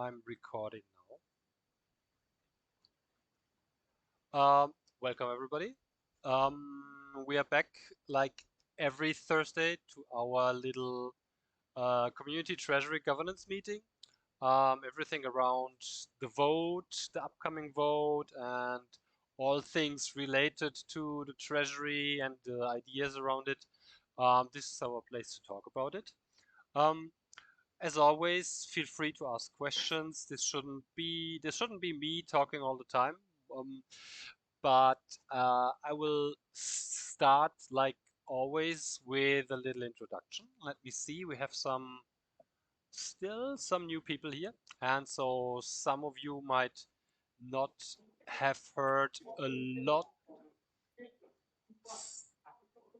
I'm recording now. Welcome everybody. We are back like every Thursday to our little community treasury governance meeting. Everything around the vote, the upcoming vote, and all things related to the treasury and the ideas around it. This is our place to talk about it. As always, feel free to ask questions. This shouldn't be me talking all the time. Um, but I will start like always with a little introduction. Let me see. We have still some new people here, and so some of you might not have heard a lot.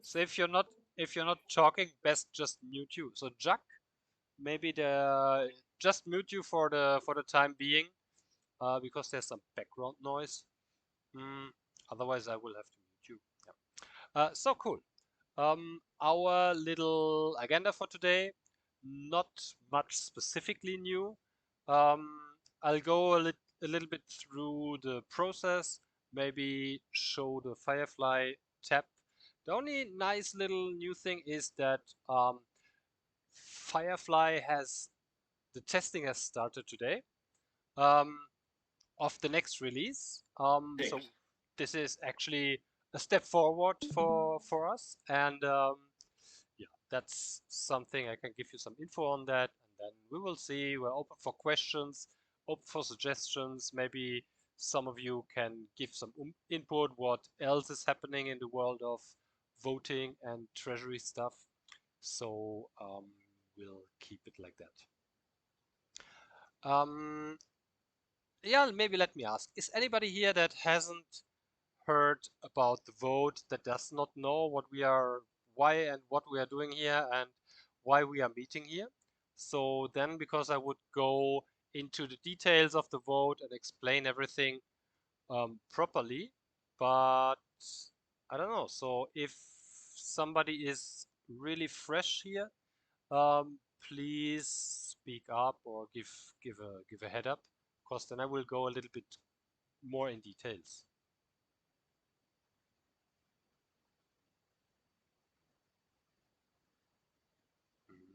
So if you're not talking, best just mute you. So Jack, maybe the just mute you for the time being, because there's some background noise. Mm, Otherwise, I will have to mute you. Yeah. So cool. Our little agenda for today, not much specifically new. Um, I'll go a little bit through the process, maybe show the Firefly tab. The only nice little new thing is that Firefly the testing has started today. Um, of the next release. So this is actually a step forward for us, and yeah, that's something I can give you some info on that, and then we will see. We're open for questions, open for suggestions. Maybe some of you can give some input. What else is happening in the world of voting and treasury stuff? So we'll keep it like that. Yeah, maybe let me ask, is anybody here that hasn't heard about the vote, that does not know why and what we are doing here and why we are meeting here? So then, because I would go into the details of the vote and explain everything properly, but I don't know. So if somebody is really fresh here, please speak up or give a head up, because then I will go a little bit more in details.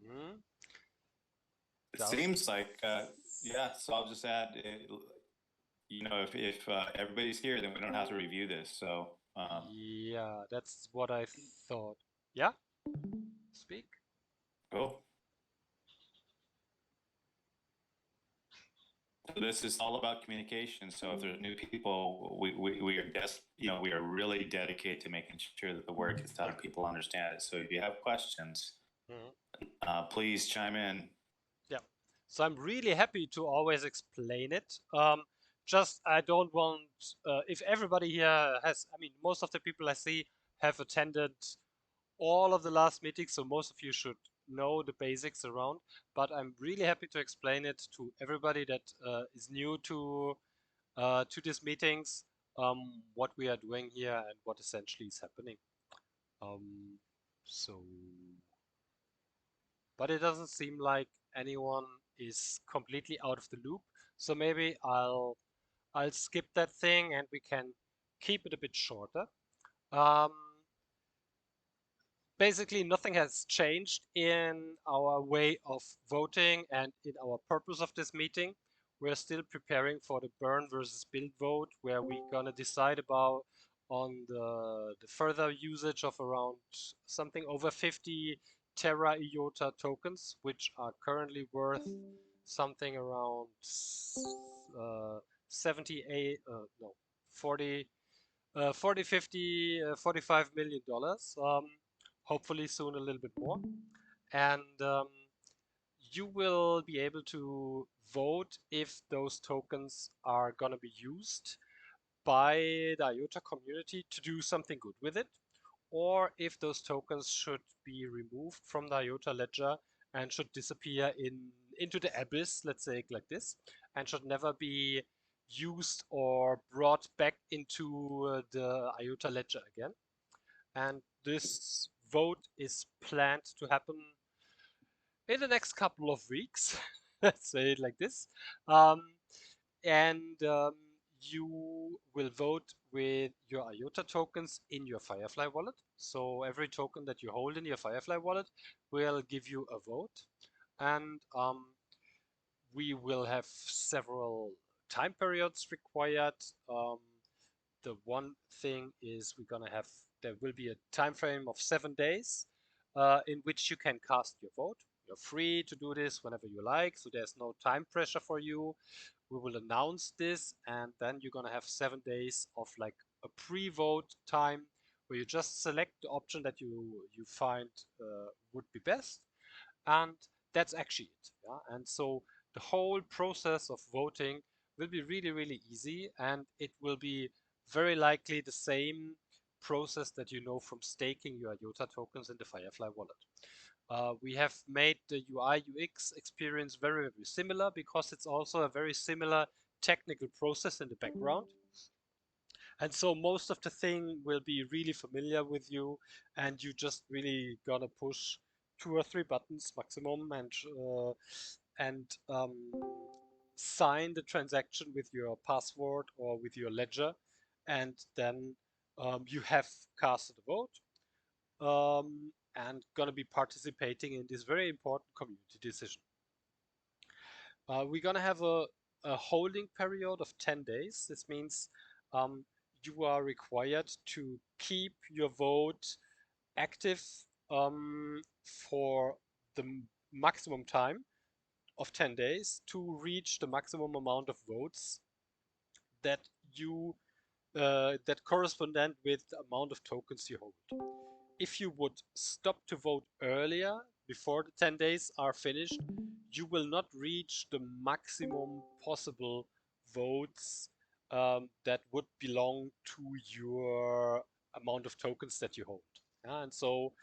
Mhm. It seems like, yeah, so I'll just add, if everybody's here, then we don't have to review this. So, Yeah, that's what I thought. Yeah, speak. cool. So this is all about communication. So if there's new people, we are we are really dedicated to making sure that the word gets out and people understand it. So if you have questions, Mhm. please chime in. Yeah. So I'm really happy to always explain it. Just I don't want, if everybody here has, I mean, most of the people I see have attended all of the last meetings, so most of you should know the basics around. But I'm really happy to explain it to everybody that is new to these meetings, what we are doing here and what essentially is happening. Um, so, but it doesn't seem like anyone is completely out of the loop. So maybe I'll skip that thing and we can keep it a bit shorter. Um, Basically, nothing has changed in our way of voting and in our purpose of this meeting. We're still preparing for the burn versus build vote, where we're gonna decide about on the further usage of around something over 50 Terra IOTA tokens, which are currently worth something around 78, no, 40, 40, 50, $45 million. Hopefully soon a little bit more. And you will be able to vote if those tokens are going to be used by the IOTA community to do something good with it, or if those tokens should be removed from the IOTA ledger and should disappear into the abyss, let's say it like this, and should never be used or brought back into the IOTA ledger again. And this vote is planned to happen in the next couple of weeks. Let's say it like this. Um, and you will vote with your IOTA tokens in your Firefly wallet. So every token that you hold in your Firefly wallet will give you a vote. And we will have several time periods required. The one thing is there will be a time frame of 7 days in which you can cast your vote. You're free to do this whenever you like, so there's no time pressure for you. We will announce this, and then you're gonna have 7 days of like a pre-vote time where you just select the option that you find would be best, and that's actually it. Yeah? And so the whole process of voting will be really, really easy, and it will be very likely the same process that you know from staking your IOTA tokens in the Firefly wallet. We have made the UI UX experience very, very similar because it's also a very similar technical process in the background. And so most of the thing will be really familiar with you, and you just really gonna push 2 or 3 buttons maximum and sign the transaction with your password or with your ledger, and then you have casted a vote and gonna be participating in this very important community decision. We're gonna have a holding period of 10 days. This means um, you are required to keep your vote active for the maximum time of 10 days to reach the maximum amount of votes that you that correspond with the amount of tokens you hold. If you would stop to vote earlier, before the 10 days are finished, you will not reach the maximum possible votes that would belong to your amount of tokens that you hold. Yeah, and so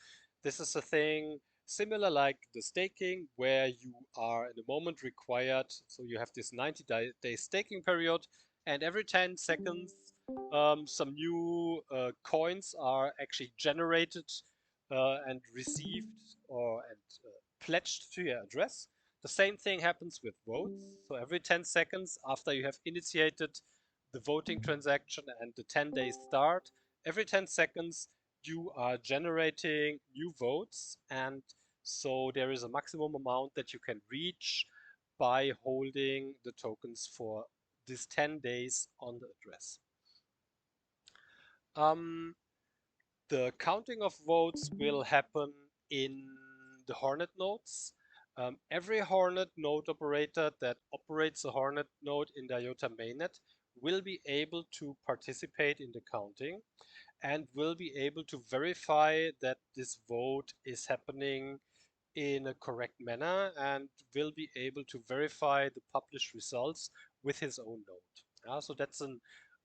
this is a thing similar like the staking, where you are in the moment required. So you have this 90-day staking period, and every 10 seconds some new coins are actually generated and received and pledged to your address. The same thing happens with votes. So every 10 seconds after you have initiated the voting transaction and the 10 days start, every 10 seconds you are generating new votes, and so there is a maximum amount that you can reach by holding the tokens for these 10 days on the address. Um, the counting of votes will happen in the Hornet nodes. Every Hornet node operator that operates a Hornet node in the IOTA mainnet will be able to participate in the counting and will be able to verify that this vote is happening in a correct manner and will be able to verify the published results with his own node. So that's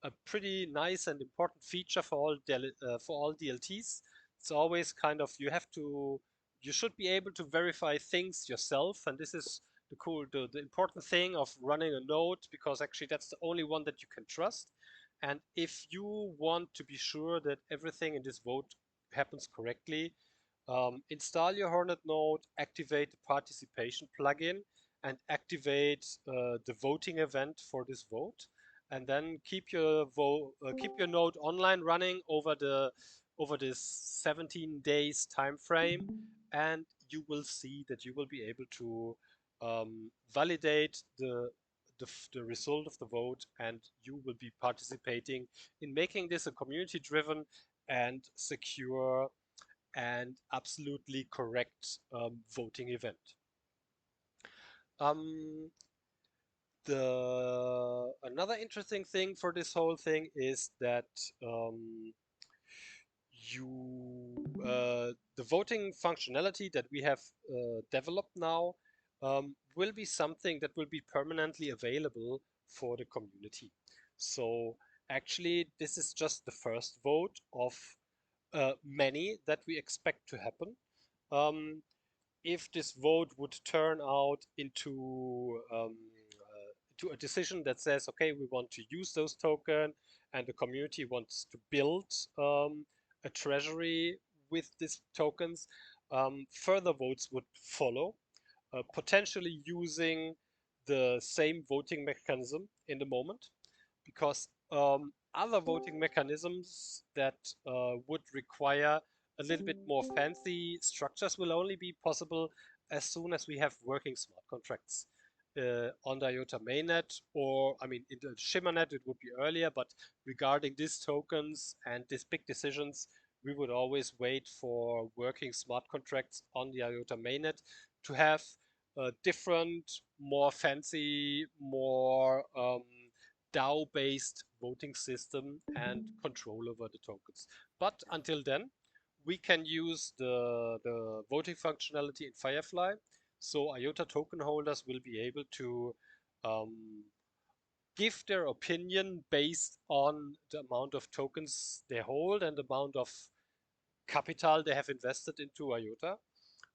a pretty nice and important feature for all DLTs. It's always kind of you should be able to verify things yourself, and this is the important thing of running a node, because actually that's the only one that you can trust. And if you want to be sure that everything in this vote happens correctly, install your Hornet node, activate the participation plugin, and activate the voting event for this vote, and then keep your node online running over this 17 days time frame, and you will see that you will be able to validate the result of the vote, and you will be participating in making this a community-driven and secure and absolutely correct voting event. Um, the another interesting thing for this whole thing is that the voting functionality that we have developed now will be something that will be permanently available for the community. So actually, this is just the first vote of many that we expect to happen. If this vote would turn out into a decision that says, okay, we want to use those tokens, and the community wants to build a treasury with these tokens, further votes would follow, potentially using the same voting mechanism in the moment, because other voting mechanisms that would require a little bit more fancy structures will only be possible as soon as we have working smart contracts on the IOTA mainnet, or I mean in the ShimmerNet it would be earlier, but regarding these tokens and these big decisions, we would always wait for working smart contracts on the IOTA mainnet to have a different, more fancy, more DAO-based voting system and control over the tokens. But until then, we can use the voting functionality in Firefly. So IOTA token holders will be able to give their opinion based on the amount of tokens they hold and the amount of capital they have invested into IOTA.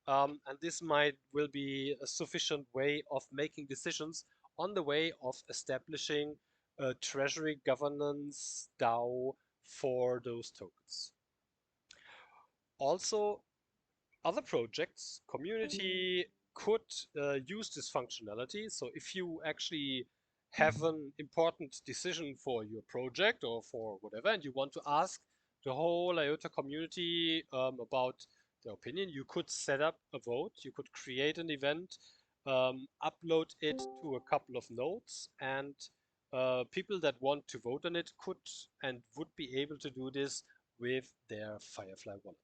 And this will be a sufficient way of making decisions on the way of establishing a treasury governance DAO for those tokens. Also, other projects, community could use this functionality. So if you actually have an important decision for your project or for whatever, and you want to ask the whole IOTA community about their opinion, you could set up a vote, you could create an event, upload it to a couple of nodes, and people that want to vote on it could and would be able to do this with their Firefly wallet.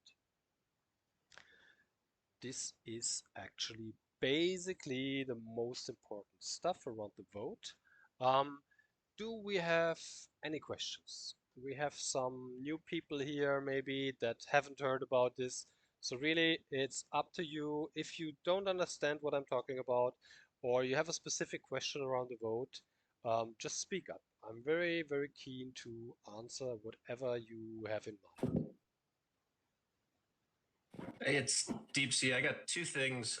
This is actually basically the most important stuff around the vote. Do we have any questions? We have some new people here maybe that haven't heard about this. So really, it's up to you. If you don't understand what I'm talking about, or you have a specific question around the vote, just speak up. I'm very, very keen to answer whatever you have in mind. Hey, it's Deep Sea. I got two things.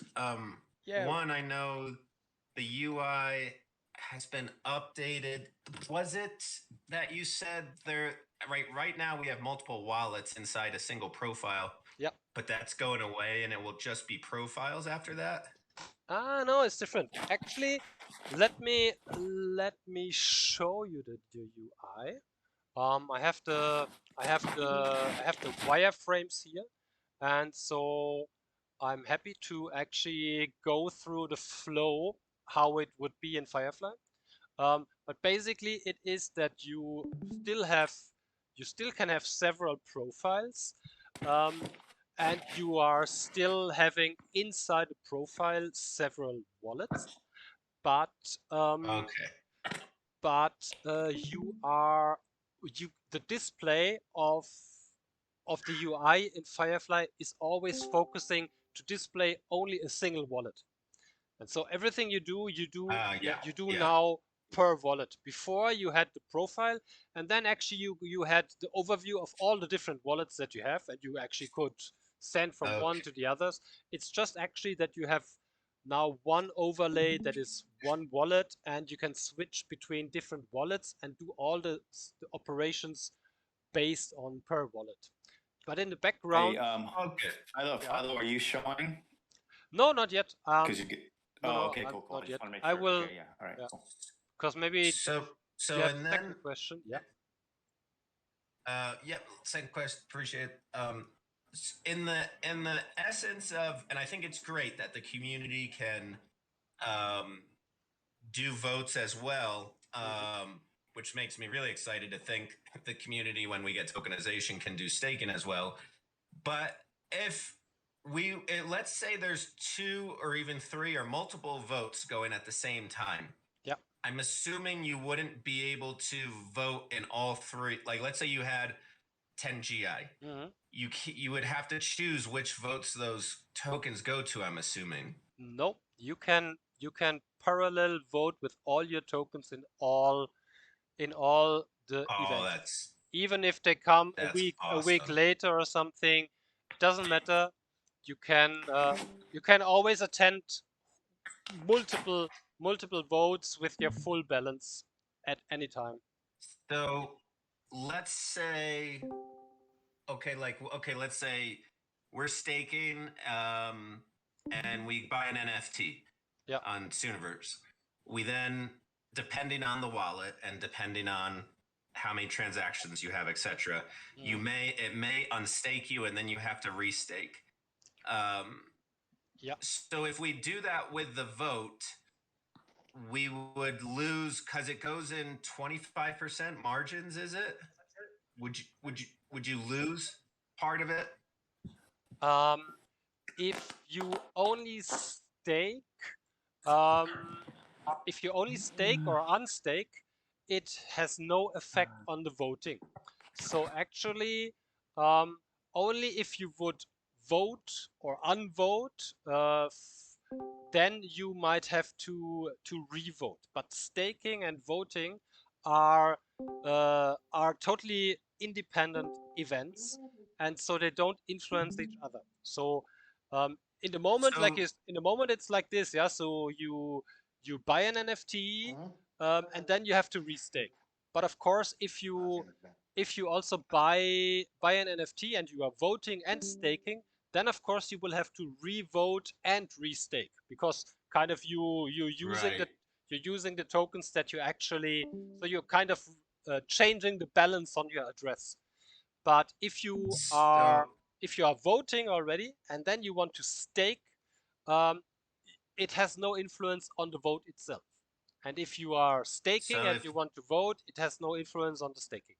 Yeah. One, I know the UI has been updated. Was it that you said there? Right now we have multiple wallets inside a single profile. Yeah. But that's going away, and it will just be profiles after that. No, it's different. Actually, let me show you the UI. I have the wireframes here, and so I'm happy to actually go through the flow how it would be in Firefly. But basically, it is that you still can have several profiles, and you are still having inside the profile several wallets, but Okay. you are the display of the UI in Firefly is always focusing to display only a single wallet. And so everything you do Yeah. now per wallet. Before you had the profile, and then actually you had the overview of all the different wallets that you have, and you actually could send from one Okay. to the others. It's just actually that you have now one overlay that is one wallet, and you can switch between different wallets and do all the operations based on per wallet. But in the background, Hey, Okay. Philo, are you showing? no, not yet. Because you get. No, Oh, no, okay, cool, cool. I not just yet. want to make I sure. will, Okay, yeah. All right, yeah, cool. because maybe So you had and a second then question. Yeah. yeah, second question. Appreciate it. In the essence of, and I think it's great that the community can do votes as well, which makes me really excited to think the community, when we get tokenization, can do staking as well. But if let's say there's two or even three or multiple votes going at the same time. Yeah. I'm assuming you wouldn't be able to vote in all three. Like, let's say you had 10 GI. You would have to choose which votes those tokens go to, I'm assuming. No, you can parallel vote with all your tokens in all the Oh, events. Even if they come a that's week awesome. later or something, it doesn't matter. You can always attend multiple votes with your full balance at any time. So let's say, let's say we're staking, and we buy an NFT Yeah. on Sooniverse. We then, depending on the wallet and depending on how many transactions you have, etc., it may unstake you and then you have to restake. So if we do that with the vote, we would lose because it goes in 25% margins. Is it? Would you lose part of it? If you only stake, or unstake, it has no effect on the voting. So actually, only if you would vote or unvote, then you might have to revote. But staking and voting are totally independent events, and so they don't influence each other. So in the moment, it's like this, yeah. So you buy an NFT, and then you have to restake. But of course, if you also buy an NFT and you are voting and staking, then of course you will have to re-vote and restake, because kind of you're using the tokens that you actually, so you're kind of changing the balance on your address. But if you are voting already and then you want to stake, it has no influence on the vote itself. And if you are staking and you want to vote, it has no influence on the staking.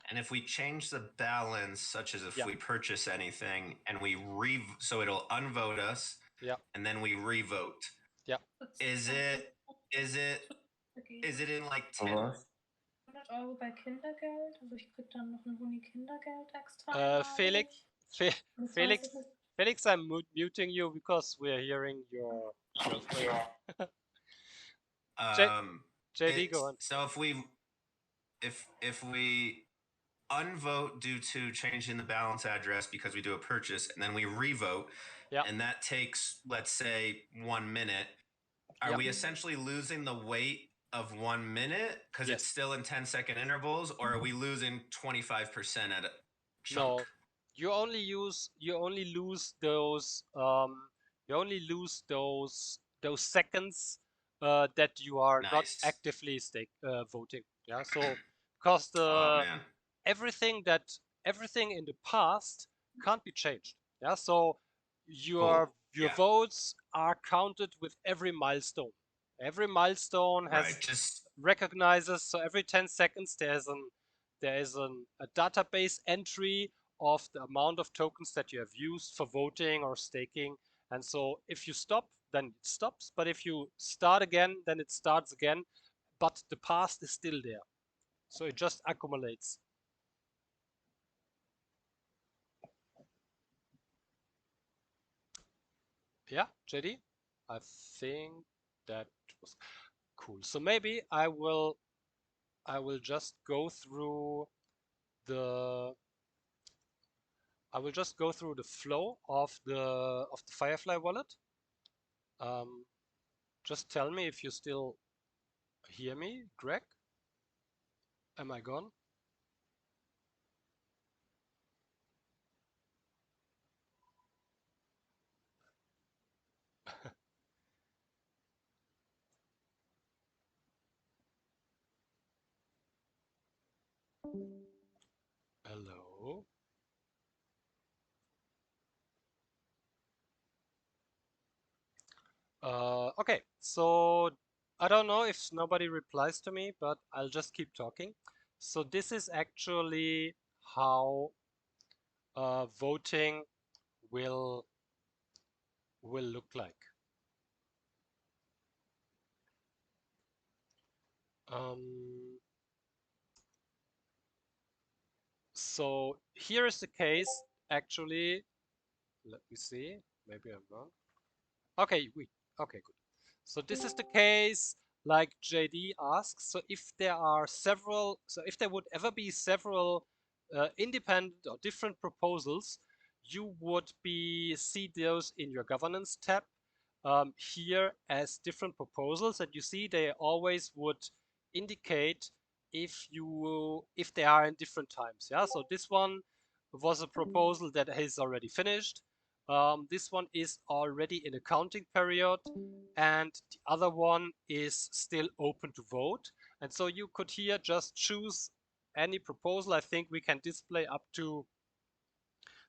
And if we change the balance, such as if we purchase anything and we so it'll unvote us, and then we revote. Yeah. Is it in like 10? 100 Euro bei Kindergeld? Also ich krieg dann noch ein Huni Kindergeld extra. Felix, I'm muting you because we're hearing your JD, go on. So if we unvote due to changing the balance address because we do a purchase, and then we revote, and that takes, let's say, 1 minute, are we essentially losing the weight of 1 minute because it's still in 10-second intervals, or are we losing 25% at a chunk? No, you only lose those seconds that you are not actively voting. Yeah, so because everything in the past can't be changed. Yeah, so your votes are counted with every milestone. Every milestone has recognizes, so every 10 seconds there is a database entry of the amount of tokens that you have used for voting or staking. And so if you stop, then it stops. But if you start again, then it starts again. But the past is still there. So it just accumulates. Yeah, JD, I think that was cool. So maybe I will just go through the flow of the Firefly wallet. Just tell me if you still hear me, Greg. Am I gone? Hello. Okay, so I don't know if nobody replies to me, but I'll just keep talking. So this is actually how voting will look like. So here is the case. Actually, let me see. Maybe I'm wrong. Okay, okay, good. So this is the case like JD asks. So if there would ever be several independent or different proposals, you would see those in your governance tab here as different proposals, and you see they always would indicate if they are in different times. Yeah. So this one was a proposal that is already finished. This one is already in a counting period, and the other one is still open to vote. And so you could here just choose any proposal. I think we can display up to,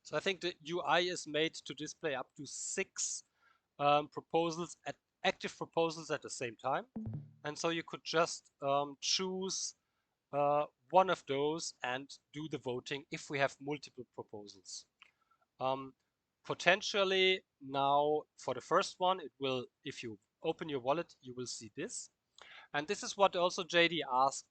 so I think the UI is made to display up to 6 proposals active proposals at the same time. And so you could just choose one of those and do the voting if we have multiple proposals. Potentially now for the first one, it will, if you open your wallet, you will see this. And this is what also JD asked.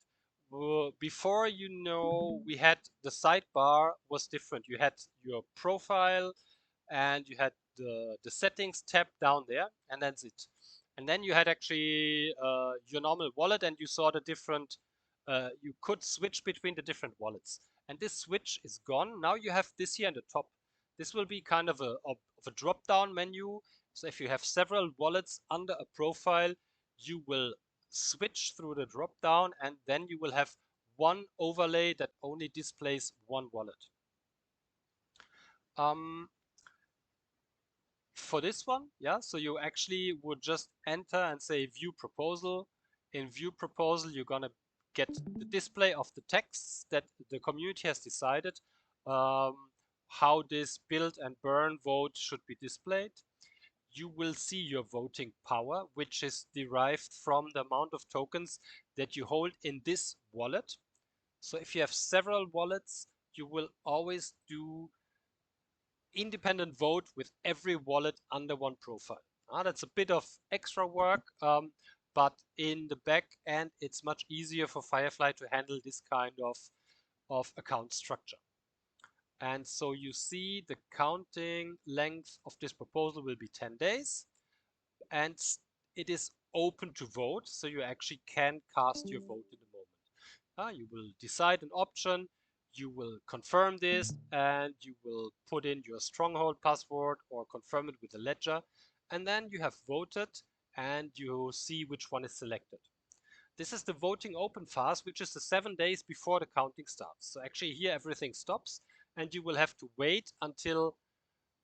Before, you know, we had the sidebar was different. You had your profile and you had the settings tab down there, and that's it. And then you had actually your normal wallet, and you saw the different, you could switch between the different wallets. And this switch is gone. Now you have this here in the top. This will be kind of a drop-down menu. So if you have several wallets under a profile, you will switch through the drop-down, and then you will have one overlay that only displays one wallet. For this one, yeah, so you actually would just enter and say view proposal. In view proposal, you're gonna get the display of the texts that the community has decided how this build and burn vote should be displayed. You will see your voting power, which is derived from the amount of tokens that you hold in this wallet. So if you have several wallets, you will always do independent vote with every wallet under one profile. That's a bit of extra work, but in the back end, it's much easier for Firefly to handle this kind of account structure. And so you see the counting length of this proposal will be 10 days, and it is open to vote, so you actually can cast your vote in the moment. You will decide an option, you will confirm this, and you will put in your stronghold password or confirm it with a ledger, and then you have voted and you see which one is selected. This is the voting open phase, which is the 7 days before the counting starts. So actually here everything stops, and you will have to wait until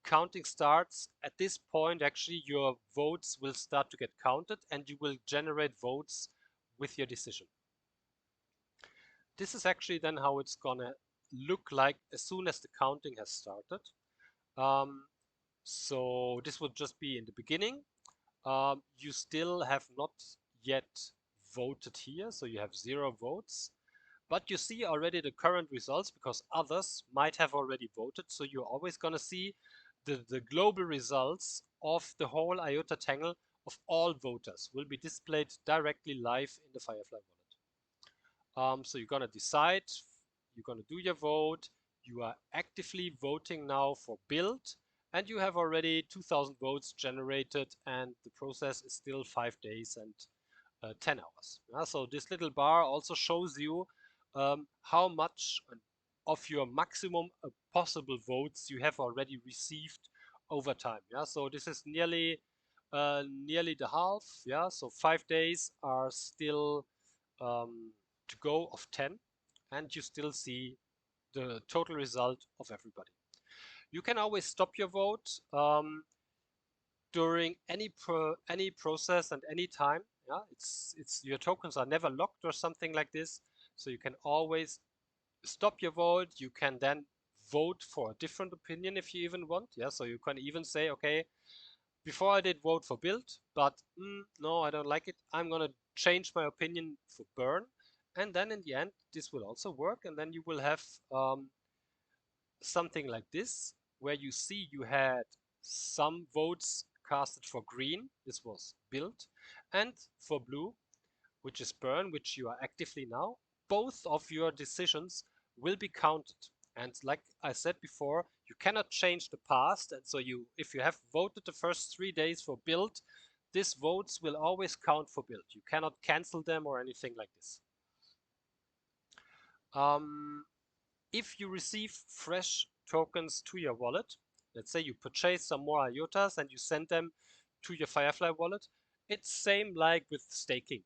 counting starts. At this point, actually, your votes will start to get counted, and you will generate votes with your decision. This is actually then how it's gonna look like as soon as the counting has started. So this will just be in the beginning. You still have not yet voted here, so you have 0 votes. But you see already the current results because others might have already voted. So you're always going to see the global results of the whole IOTA Tangle of all voters will be displayed directly live in the Firefly wallet. So you're going to decide, you're going to do your vote. You are actively voting now for build, and you have already 2,000 votes generated, and the process is still 5 days and 10 hours. So this little bar also shows you how much of your maximum possible votes you have already received over time. So this is nearly the half. So 5 days are still to go of 10, and you still see the total result of everybody. You can always stop your vote during any process and any time. It's your tokens are never locked or something like this, so you can always stop your vote. You can then vote for a different opinion if you even want. So you can even say, okay, before I did vote for build, but no, I don't like it. I'm gonna change my opinion for burn, and then in the end, this will also work, and then you will have something like this, where you see you had some votes casted for green, this was build, and for blue, which is burn, which you are actively now. Both of your decisions will be counted. And like I said before, you cannot change the past. And so if you have voted the first 3 days for build, these votes will always count for build. You cannot cancel them or anything like this. If you receive fresh tokens to your wallet, let's say you purchase some more IOTAs and you send them to your Firefly wallet, it's same like with staking.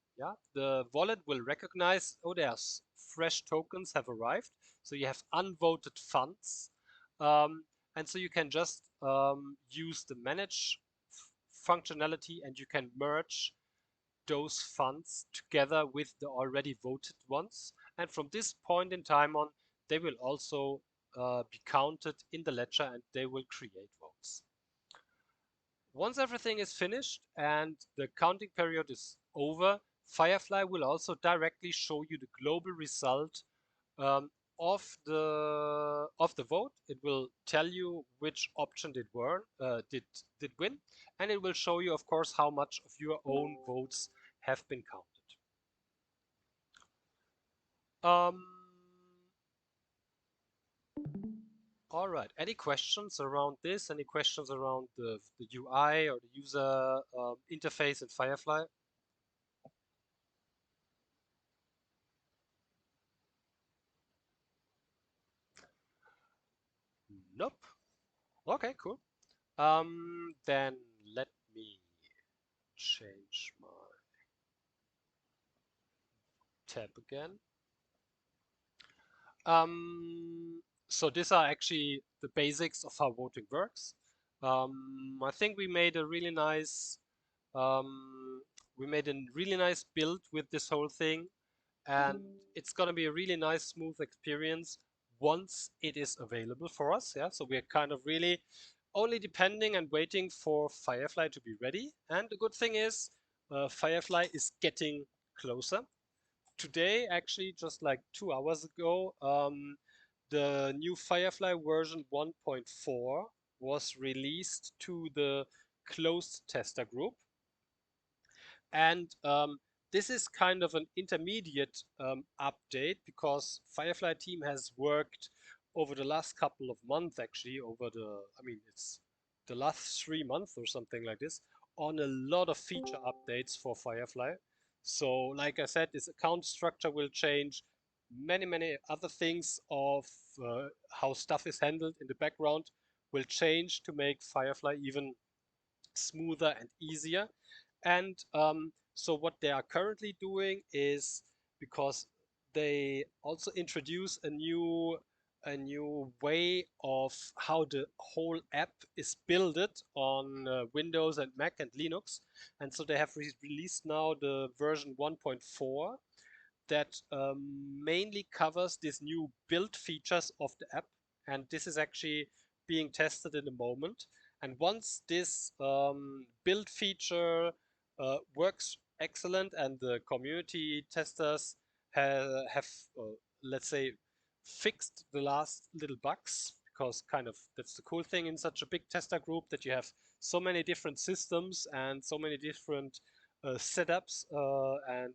The wallet will recognize, oh, there's fresh tokens have arrived, so you have unvoted funds, and so you can just use the manage functionality, and you can merge those funds together with the already voted ones. And from this point in time on, they will also be counted in the ledger and they will create votes. Once everything is finished and the counting period is over, Firefly will also directly show you the global result um, of the vote. It will tell you which option did win, and it will show you, of course, how much of your own votes have been counted. All right. Any questions around this? Any questions around the UI or the user interface in Firefly? Nope. Okay, cool. Then let me change my tab again. So these are actually the basics of how voting works. I think we made a really nice build with this whole thing, and it's gonna be a really nice, smooth experience once it is available for us. Yeah, so we're kind of really only depending and waiting for Firefly to be ready. And the good thing is, Firefly is getting closer. Today, actually, just like 2 hours ago, the new Firefly version 1.4 was released to the closed tester group. And this is kind of an intermediate update, because Firefly team has worked over the last couple of months, actually, it's the last 3 months or something like this, on a lot of feature updates for Firefly. So, like I said, this account structure will change. Many other things of how stuff is handled in the background will change to make Firefly even smoother and easier. And so what they are currently doing is, because they also introduce a new way of how the whole app is built on Windows and Mac and Linux. And so they have released now the version 1.4 that mainly covers these new build features of the app. And this is actually being tested in the moment. And once this build feature works excellent and the community testers have let's say, fixed the last little bugs, because kind of that's the cool thing in such a big tester group, that you have so many different systems and so many different setups and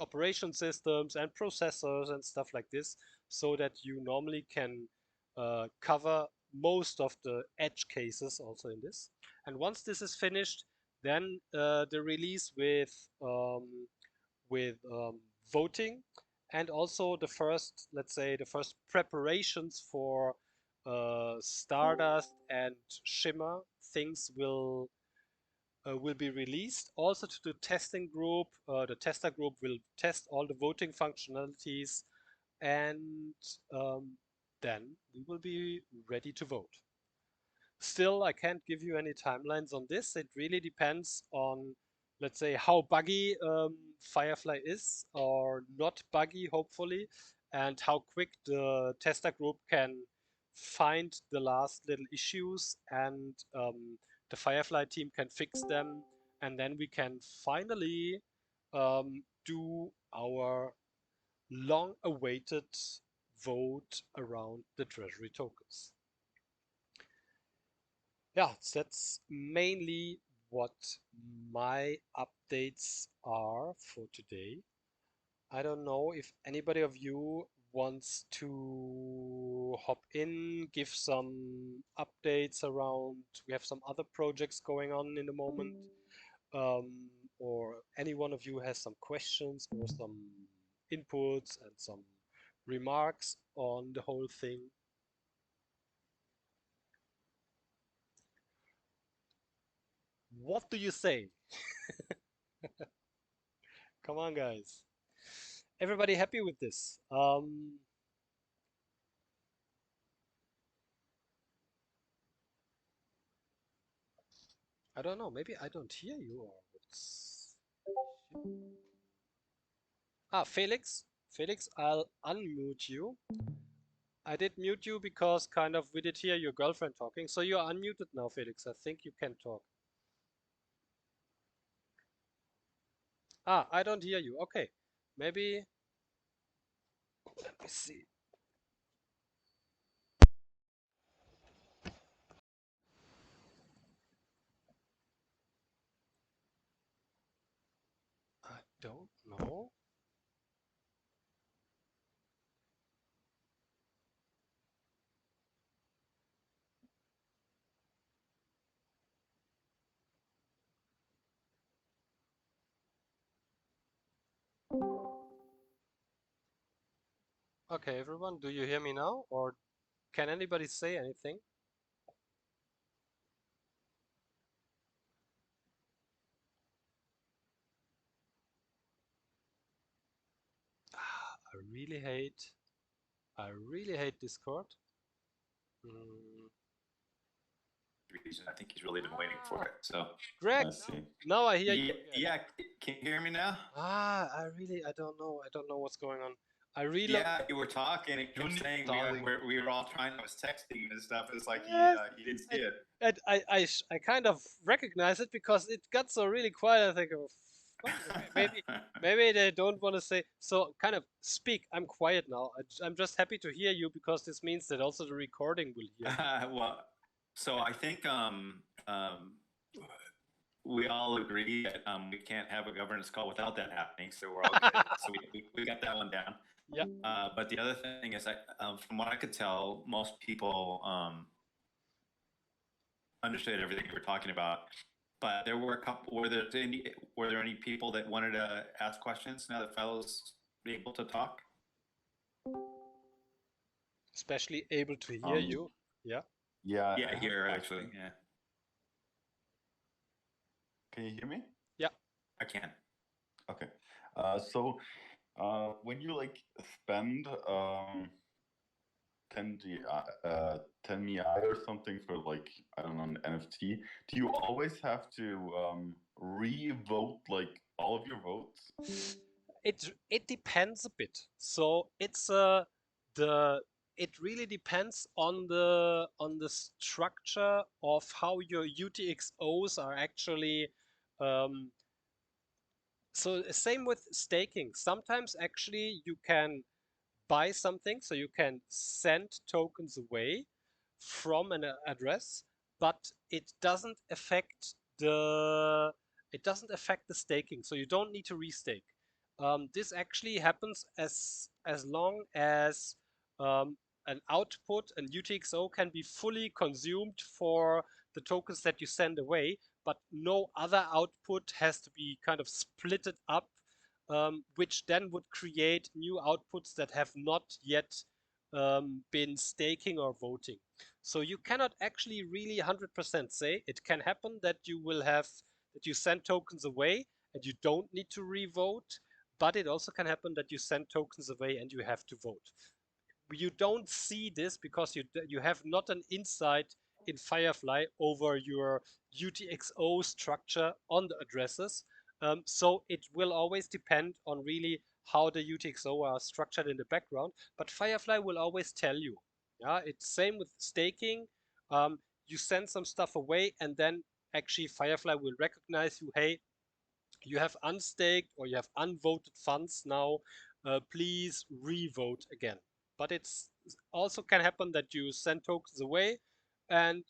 operation systems and processors and stuff like this, so that you normally can cover most of the edge cases also in this. And once this is finished, then the release with voting, and also the first, let's say, the first preparations for Stardust and Shimmer things will be released also to the testing group. The tester group will test all the voting functionalities, and then we will be ready to vote. Still, I can't give you any timelines on this. It really depends on, let's say, how buggy Firefly is, or not buggy, hopefully, and how quick the tester group can find the last little issues, and the Firefly team can fix them, and then we can finally do our long-awaited vote around the Treasury tokens. Yeah, that's mainly what my updates are for today. I don't know if anybody of you wants to hop in, give some updates around. We have some other projects going on in the moment, or any one of you has some questions or some inputs and some remarks on the whole thing. What do you say? Come on, guys. Everybody happy with this? I don't know. Maybe I don't hear you or it's... Ah, Felix. Felix, I'll unmute you. I did mute you because kind of we did hear your girlfriend talking. So you're unmuted now, Felix. I think you can talk. Ah, I don't hear you. Okay. Maybe... Let me see. I don't know. Okay, everyone, do you hear me now? Or can anybody say anything? I really hate Discord. I think he's really been waiting for it. So Greg, let's see. now I hear you Yeah, again. yeah. Can you hear me now? I don't know. I don't know what's going on. I really. Yeah, you were talking and kept saying we were all trying. I was texting and stuff. It's like Yes, you didn't see it. And I kind of recognize it because it got so really quiet. I think, oh, okay, maybe they don't want to say. So kind of speak. I'm quiet now. I'm just happy to hear you because this means that also the recording will hear. Well, so I think we all agree that we can't have a governance call without that happening. So we're all good. So we got that one down. Yeah. But the other thing is, from what I could tell, most people understood everything we were talking about. But there were a couple. Were there any people that wanted to ask questions now that fellows be able to talk? Especially able to hear you. Yeah. Yeah. Yeah, here actually. Yeah. Can you hear me? I can. Okay. So when you like spend 10 MI or something for like, I don't know, an NFT, do you always have to re-vote like all of your votes? It depends a bit. So it's it really depends on the structure of how your UTXOs are actually. So same with staking. Sometimes actually you can buy something, so you can send tokens away from an address, but it doesn't affect the staking. So you don't need to restake. This actually happens as long as an output, an UTXO, can be fully consumed for the tokens that you send away, but no other output has to be kind of splitted up, which then would create new outputs that have not yet been staking or voting. So you cannot actually really 100% say. It can happen that you send tokens away and you don't need to re-vote, but it also can happen that you send tokens away and you have to vote. You don't see this because you have not an insight in Firefly over your UTXO structure on the addresses. So it will always depend on really how the UTXO are structured in the background, but Firefly will always tell you. Yeah, it's same with staking. You send some stuff away and then actually Firefly will recognize you. Hey, you have unstaked or you have unvoted funds now. Please re-vote again. But it's also can happen that you send tokens away and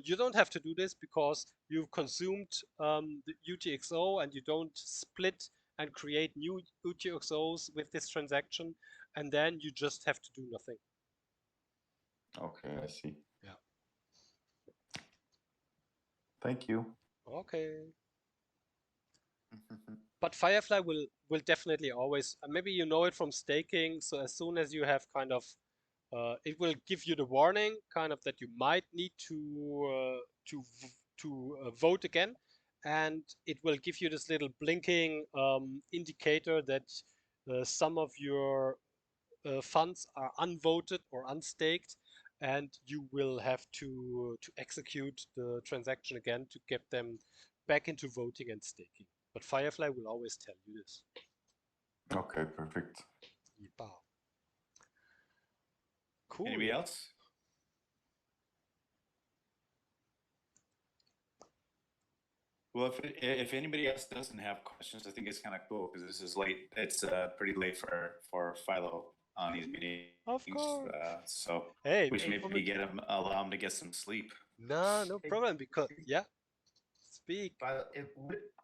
you don't have to do this because you've consumed the UTXO and you don't split and create new UTXOs with this transaction, and then you just have to do nothing. Okay, I see. Yeah. Thank you. Okay. But Firefly will definitely always, maybe you know it from staking, so as soon as you have kind of it will give you the warning kind of that you might need to vote again, and it will give you this little blinking indicator that some of your funds are unvoted or unstaked, and you will have to execute the transaction again to get them back into voting and staking. But Firefly will always tell you this. Okay, perfect. Yeepaw. Cool. Anybody else? Well, if anybody else doesn't have questions, I think it's kind of cool because this is late. It's pretty late for Philo on these meetings. Of course. So Hey, we should maybe allow him to get some sleep. no problem, because speak. But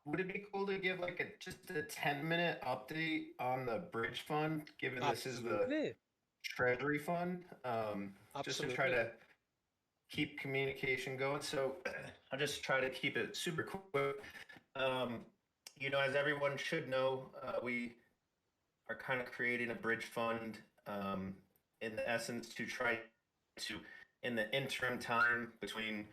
would it be cool to give like just a 10-minute update on the bridge fund, given this is the Absolutely. Treasury fund? Just to try Absolutely. to keep communication going. So I'll just try to keep it super quick. As everyone should know, we are kind of creating a bridge fund in the essence to try to, in the interim time between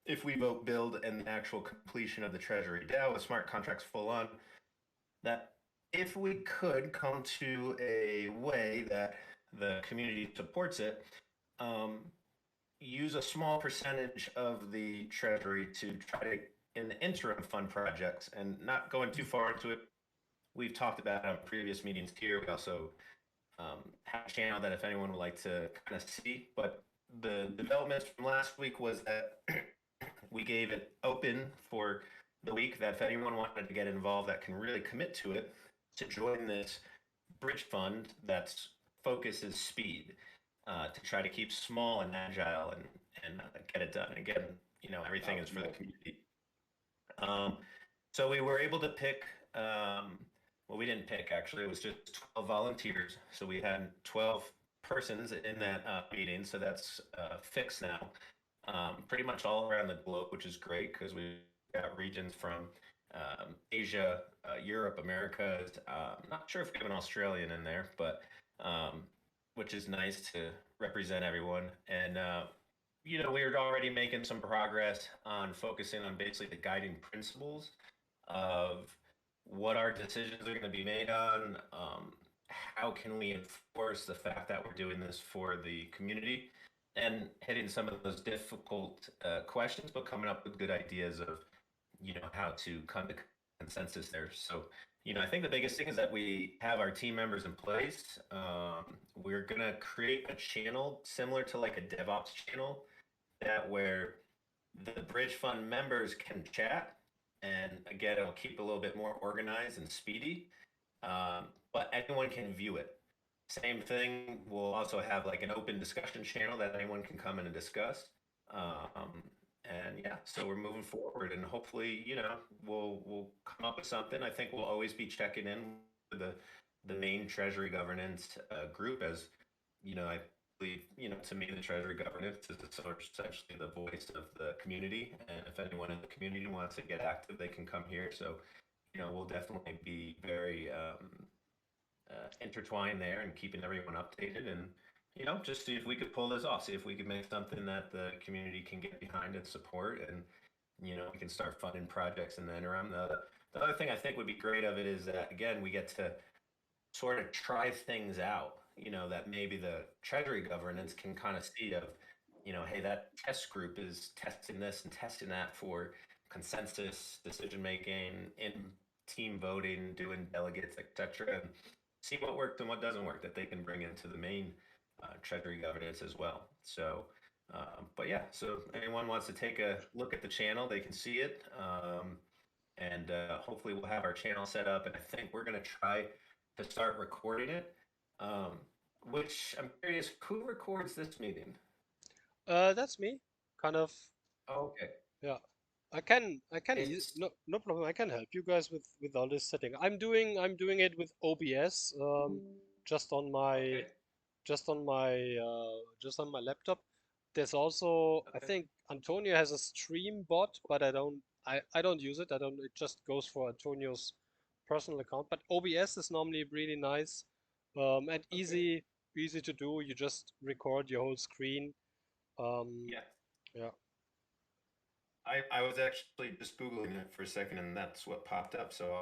if we vote build and the actual completion of the Treasury DAO with smart contracts full on, that if we could come to a way that the community supports it, use a small percentage of the Treasury to try to, in the interim, fund projects, and not going too far into it. We've talked about on previous meetings here. We also have a channel that if anyone would like to kind of see, but the developments from last week was that we gave it open for the week that if anyone wanted to get involved that can really commit to it, to join this bridge fund that's focus is speed, to try to keep small and agile and get it done. Again, everything is for the community. So we were able to pick, well, we didn't pick actually, it was just 12 volunteers. So we had 12 persons in that meeting. So that's fixed now. Pretty much all around the globe, which is great because we've got regions from Asia, Europe, Americas. Not sure if we have an Australian in there, but which is nice to represent everyone. And we were already making some progress on focusing on basically the guiding principles of what our decisions are going to be made on. How can we enforce the fact that we're doing this for the community, and hitting some of those difficult questions, but coming up with good ideas of, how to come to consensus there. So, I think the biggest thing is that we have our team members in place. We're going to create a channel similar to like a DevOps channel where the Bridge Fund members can chat. And again, it'll keep a little bit more organized and speedy, but anyone can view it. Same thing, we'll also have like an open discussion channel that anyone can come in and discuss. And yeah, so we're moving forward, and hopefully, we'll come up with something. I think we'll always be checking in with the main Treasury governance group, as I believe, to me, the Treasury governance is essentially the voice of the community. And if anyone in the community wants to get active, they can come here. So, we'll definitely be very intertwined there and keeping everyone updated, and just see if we could pull this off, see if we could make something that the community can get behind and support, and we can start funding projects in the interim. The other thing I think would be great of it is that, again, we get to sort of try things out, that maybe the Treasury governance can kind of see of, hey, that test group is testing this and testing that for consensus decision making, in team voting, doing delegates, etc., and see what worked and what doesn't work that they can bring into the main Treasury governance as well. So, but yeah, so anyone wants to take a look at the channel, they can see it. And hopefully we'll have our channel set up, and I think we're going to try to start recording it, which I'm curious, who records this meeting? That's me, kind of. Oh, okay. Yeah, I can no problem. I can help you guys with all this setting. I'm doing it with OBS, just on my Okay. just on my laptop. There's also, I think Antonio has a stream bot, but I don't use it. It just goes for Antonio's personal account. But OBS is normally really nice, and easy to do. You just record your whole screen. Yeah. I was actually just Googling it for a second, and that's what popped up. So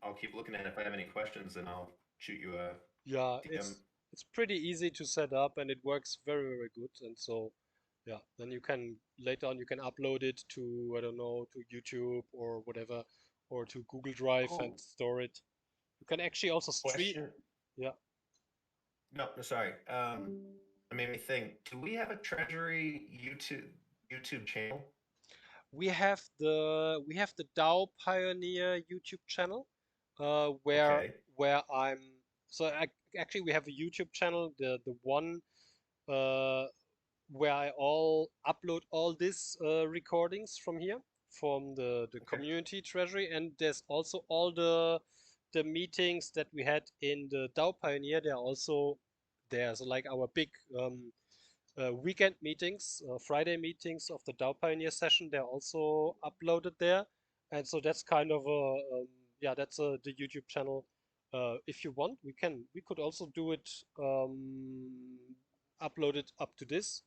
I'll keep looking at it. If I have any questions, then I'll shoot you a Yeah, DM. it's pretty easy to set up and it works very good. And so yeah, then you can later on you can upload it to, I don't know, to YouTube or whatever, or to Google Drive and Cool. store it. You can actually also stream. Question. Yeah. No, sorry. It made me think. Do we have a Treasury YouTube channel? We have the DAO Pioneer YouTube channel, where Okay. I'm. So actually we have a YouTube channel, the one uh, where I upload all these recordings from here, from the Okay. community treasury, and there's also all the meetings that we had in the DAO Pioneer. They're also there. So like our big weekend meetings, Friday meetings of the DAO Pioneer session, they're also uploaded there. And so that's kind of yeah, that's the YouTube channel. If you want, we could also do it, upload it up to this.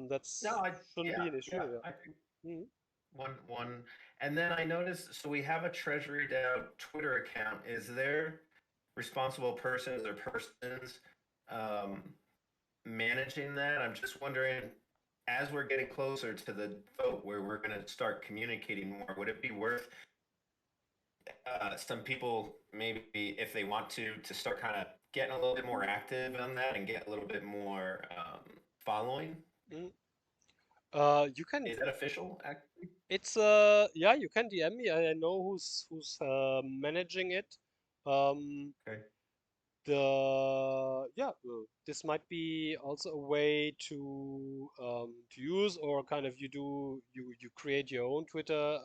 That's No, shouldn't be an issue. Yeah. I think Mhm. one, and then I noticed. So we have a Treasury DAO Twitter account. Is there responsible persons or persons um, managing that? I'm just wondering, as we're getting closer to the vote where we're going to start communicating more, would it be worth some people, maybe if they want to start kind of getting a little bit more active on that and get a little bit more following? Mhm. You can. Is that official? Actually? It's yeah, you can DM me. I know who's managing it. Okay. This might be also a way to use, or kind of you create your own Twitter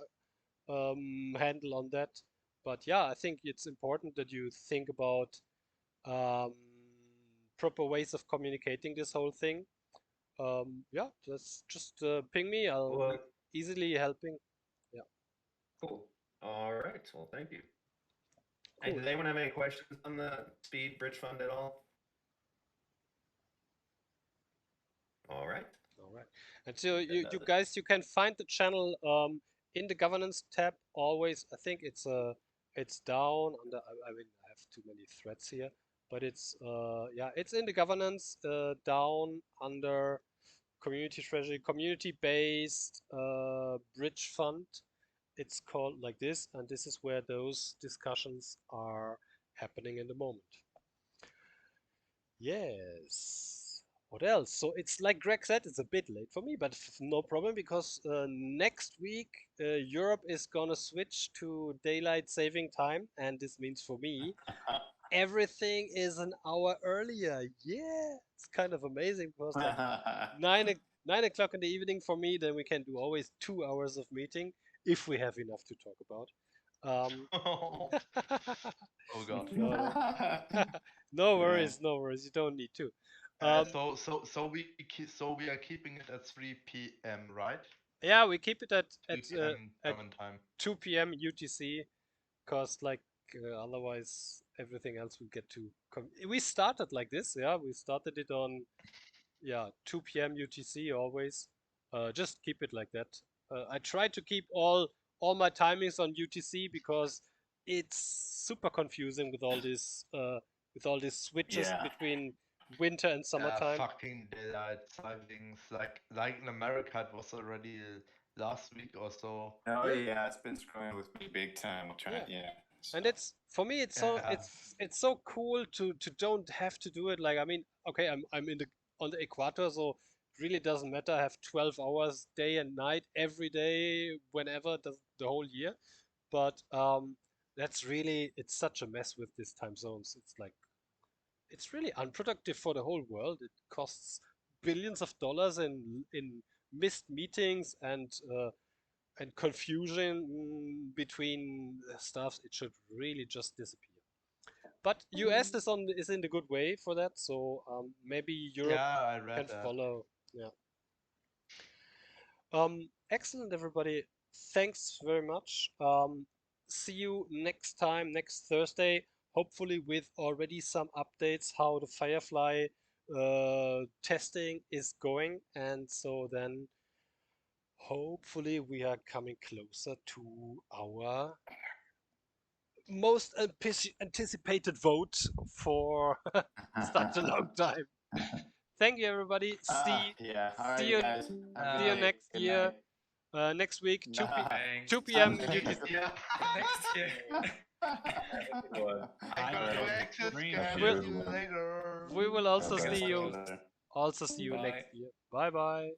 handle on that. But yeah, I think it's important that you think about um, proper ways of communicating this whole thing. Yeah, just ping me. I'll Well, be easily helping. Yeah, cool. All right. Well, thank you. Hey, cool. does anyone have any questions on the Speed Bridge Fund at all? All right. All right. And so you guys, you can find the channel in the governance tab always. I think it's down under. I mean, I have too many threads here, but it's yeah, it's in the governance down under community treasury, community based bridge fund. It's called like this, and this is where those discussions are happening in the moment. Yes. What else? So it's like Greg said, it's a bit late for me, but no problem, because next week Europe is gonna switch to daylight saving time, and this means for me everything is an hour earlier. Yeah, it's kind of amazing, because like 9 o'clock in the evening for me, then we can do always 2 hours of meeting if we have enough to talk about. Oh, Oh god. No, no Yeah. worries, no worries. You don't need to. So we are keeping it at 3 p.m. right? Yeah, we keep it 3 p.m. at German time. 2 p.m. UTC, because like otherwise everything else will get too. We started like this, yeah. We started it on 2 p.m. UTC always. Just keep it like that. I try to keep all my timings on UTC, because it's super confusing with all these switches Yeah. between winter and summertime. Fucking daylight savings. Like in America, it was already last week or so. Oh Yeah. yeah, it's been screwing with me big time. We'll try. Yeah. Yeah. And so- it's for me, Yeah. it's so cool to don't have to do it. Like, I mean, okay, I'm in the on the equator, so it really doesn't matter. I have 12 hours day and night every day, whenever the whole year. But that's really, it's such a mess with these time zones. It's like, it's really unproductive for the whole world. It costs billions of dollars in missed meetings and confusion between stuff. It should really just disappear. But US is in the good way for that, so maybe Europe Yeah, I can read that. follow. Yeah. Excellent, everybody. Thanks very much. See you next time, next Thursday. Hopefully, with already some updates how the Firefly testing is going, and so then hopefully we are coming closer to our most anticipated vote for such a long time. Thank you, everybody. Yeah. All see right, you, guys. Have a see good you night. next Good year. night. Next week, 2 Thanks. p.m. Next UTC. Yeah. Next year. I got Alright. two exits, Green guys. We'll- See you later. We will also Okay. see you. Later. Also see you Bye. next year. Bye bye.